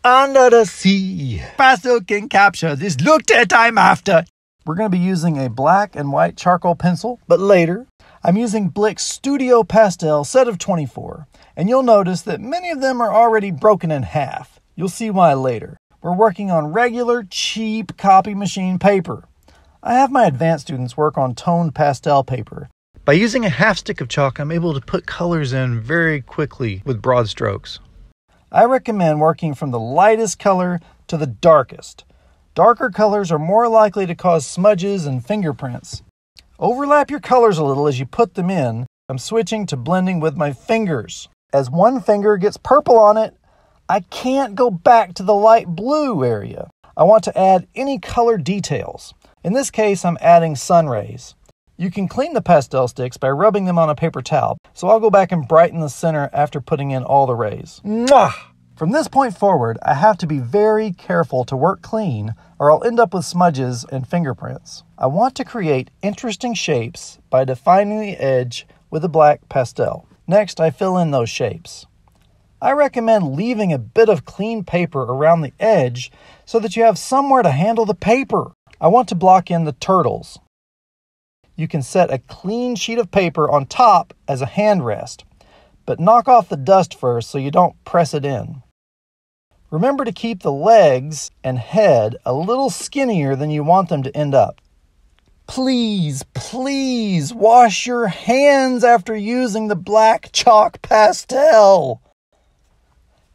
under the sea. Pastel can capture this look that I'm after. We're going to be using a black and white charcoal pencil, but later I'm using Blick's Studio Pastel set of 24, and you'll notice that many of them are already broken in half. You'll see why later. We're working on regular, cheap copy machine paper. I have my advanced students work on toned pastel paper. By using a half stick of chalk, I'm able to put colors in very quickly with broad strokes. I recommend working from the lightest color to the darkest. Darker colors are more likely to cause smudges and fingerprints. Overlap your colors a little as you put them in. I'm switching to blending with my fingers. As one finger gets purple on it, I can't go back to the light blue area. I want to add any color details. In this case, I'm adding sun rays. You can clean the pastel sticks by rubbing them on a paper towel, so I'll go back and brighten the center after putting in all the rays. Mwah! From this point forward, I have to be very careful to work clean, or I'll end up with smudges and fingerprints. I want to create interesting shapes by defining the edge with a black pastel. Next, I fill in those shapes. I recommend leaving a bit of clean paper around the edge so that you have somewhere to handle the paper. I want to block in the turtles. You can set a clean sheet of paper on top as a hand rest, but knock off the dust first so you don't press it in. Remember to keep the legs and head a little skinnier than you want them to end up. Please, please wash your hands after using the black chalk pastel.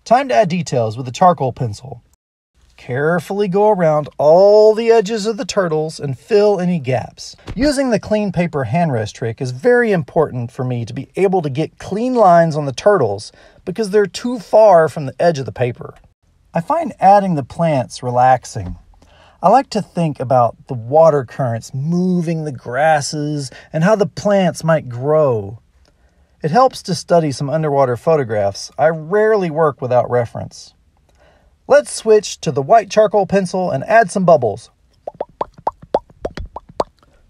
Time to add details with the charcoal pencil. Carefully go around all the edges of the turtles and fill any gaps. Using the clean paper hand rest trick is very important for me to be able to get clean lines on the turtles because they're too far from the edge of the paper. I find adding the plants relaxing. I like to think about the water currents moving the grasses and how the plants might grow. It helps to study some underwater photographs. I rarely work without reference. Let's switch to the white charcoal pencil and add some bubbles.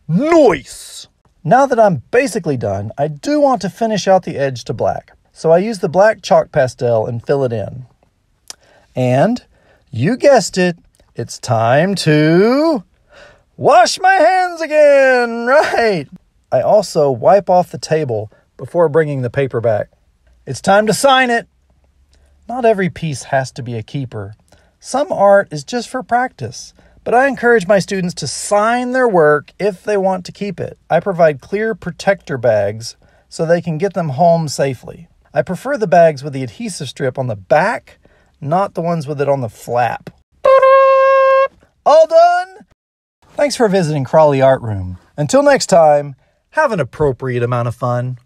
Nice! Now that I'm basically done, I do want to finish out the edge to black. So I use the black chalk pastel and fill it in. And, you guessed it, it's time to wash my hands again, right? I also wipe off the table before bringing the paper back. It's time to sign it. Not every piece has to be a keeper. Some art is just for practice, but I encourage my students to sign their work if they want to keep it. I provide clear protector bags so they can get them home safely. I prefer the bags with the adhesive strip on the back, not the ones with it on the flap. All done? Thanks for visiting Crawley Art Room. Until next time, have an appropriate amount of fun.